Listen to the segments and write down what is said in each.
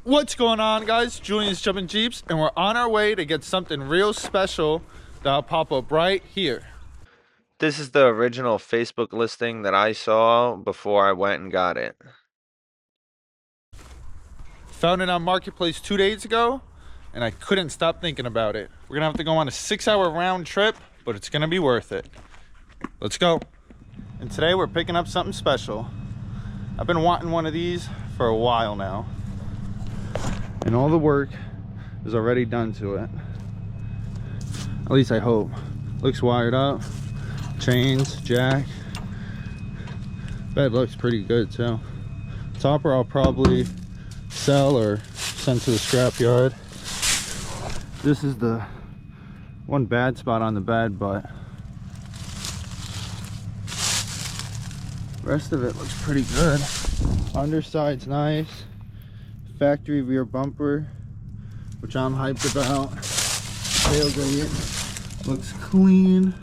What's going on, guys? Julian's Jumpin Jeeps, and we're on our way to get something real special that'll pop up right here. This is the original Facebook listing that I saw before I went and got it. Found it on Marketplace 2 days ago, and I couldn't stop thinking about it. We're gonna have to go on a 6-hour round trip, but it's gonna be worth it. Let's go. And today we're picking up something special. I've been wanting one of these for a while now, and all the work is already done to it. At least I hope. Looks wired up, chains, jack. Bed looks pretty good too. Topper I'll probably sell or send to the scrapyard. This is the one bad spot on the bed, but rest of it looks pretty good. Underside's nice. Factory rear bumper, which I'm hyped about. Tailgate looks clean.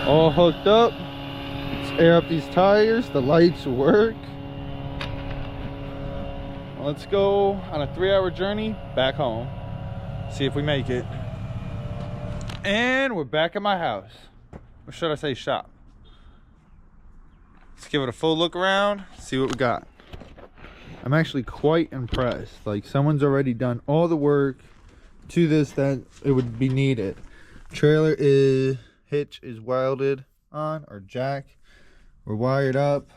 All hooked up. Let's air up these tires. The lights work. Let's go on a 3-hour journey back home. See if we make it. And we're back at my house. Or should I say shop? Let's give it a full look around, see what we got. I'm actually quite impressed. Like, someone's already done all the work to this that it would be needed. Trailer is, hitch is welded on, or jack. We're wired up.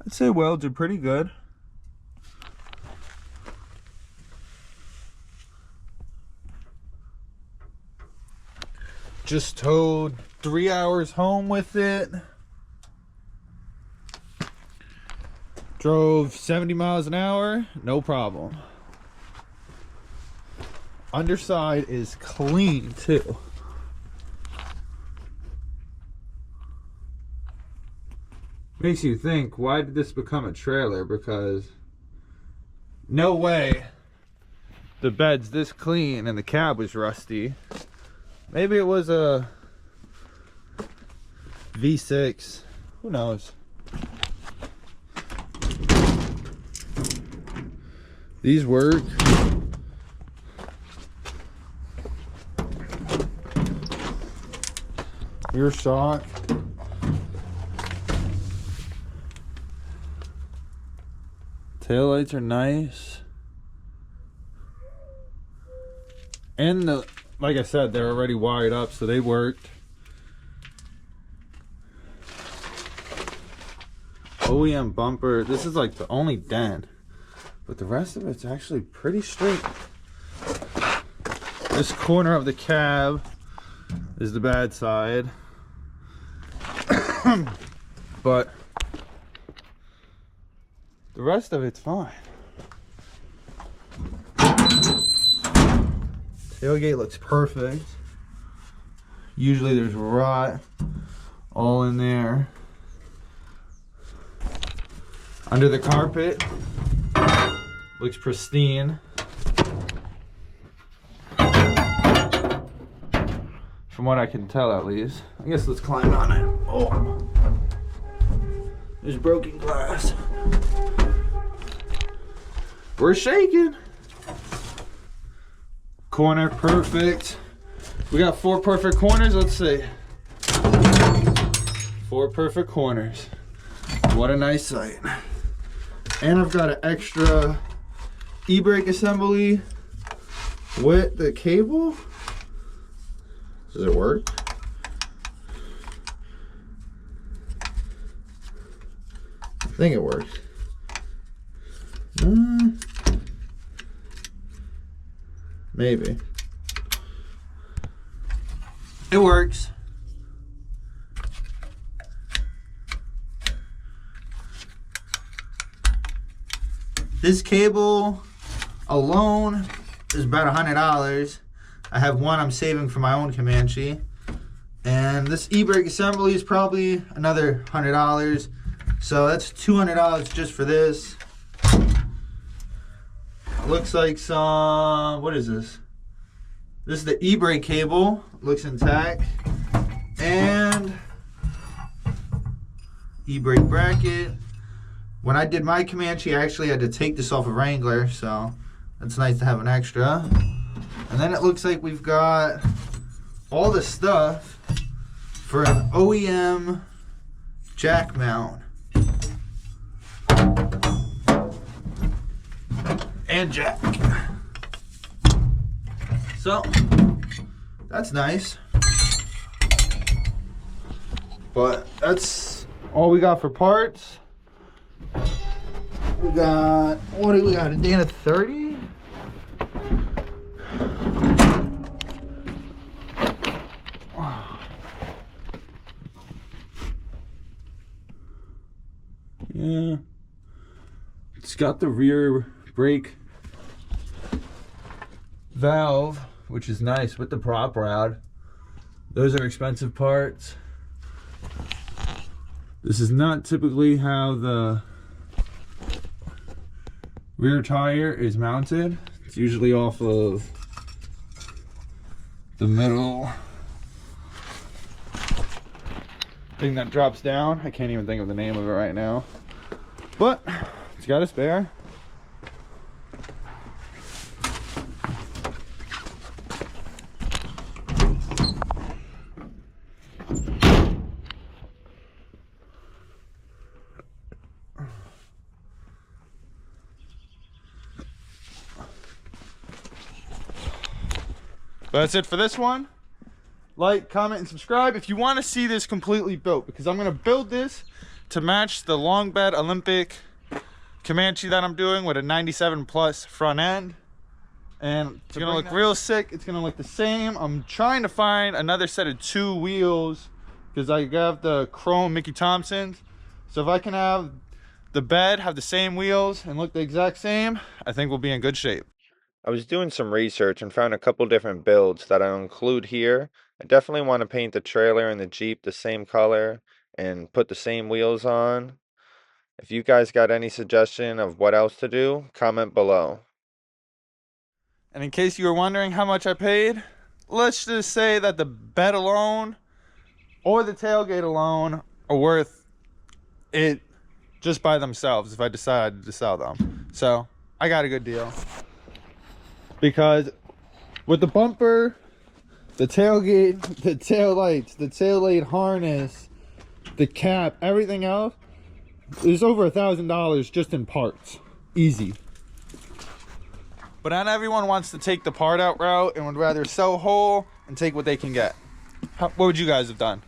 I'd say welds are pretty good. Just towed 3 hours home with it. Drove 70 miles an hour, no problem. Underside is clean too. Makes you think, why did this become a trailer? Because no way the bed's this clean and the cab was rusty. Maybe it was a V6. Who knows? These work. Rear shock. Taillights are nice. And the, like I said, they're already wired up, so they worked. OEM bumper. This is like the only dent, but the rest of it's actually pretty straight. This corner of the cab is the bad side. But the rest of it's fine. Tailgate looks perfect. Usually there's rot all in there. Under the carpet, looks pristine. From what I can tell, at least. I guess let's climb on it. Oh, there's broken glass. We're shaking. Corner perfect. We got 4 perfect corners. Let's see. 4 perfect corners. What a nice sight. And I've got an extra e-brake assembly with the cable. Does it work? I think it works. Maybe. It works. This cable alone is about $100. I have one I'm saving for my own Comanche. And this e-brake assembly is probably another $100. So that's $200 just for this. Looks like some, what is this? This is the e-brake cable, looks intact. And e-brake bracket. When I did my Comanche, I actually had to take this off a Wrangler, so that's nice to have an extra. And then it looks like we've got all the stuff for an OEM jack mount. And jack. So, that's nice. But that's all we got for parts. We got, what do we got? A Dana 30? Yeah. It's got the rear brake valve, which is nice with the prop rod. Those are expensive parts. This is not typically how the rear tire is mounted. It's usually off of the middle thing that drops down. I can't even think of the name of it right now, but it's got a spare. But that's it for this one. Like, comment, and subscribe if you want to see this completely built, because I'm going to build this to match the long bed Olympic Comanche that I'm doing with a 97 plus front end. And it's going to look real sick. It's going to look the same. I'm trying to find another set of 2 wheels because I got the chrome Mickey Thompsons. So if I can have the bed have the same wheels and look the exact same, I think we'll be in good shape. I was doing some research and found a couple different builds that I'll include here. I definitely want to paint the trailer and the Jeep the same color and put the same wheels on. If you guys got any suggestion of what else to do, comment below. And in case you were wondering how much I paid, let's just say that the bed alone or the tailgate alone are worth it just by themselves if I decided to sell them. So I got a good deal. Because with the bumper, the tailgate, the tail lights, the tail light harness, the cap, everything else, there's over $1,000 just in parts. Easy. But not everyone wants to take the part out route and would rather sell whole and take what they can get. What would you guys have done?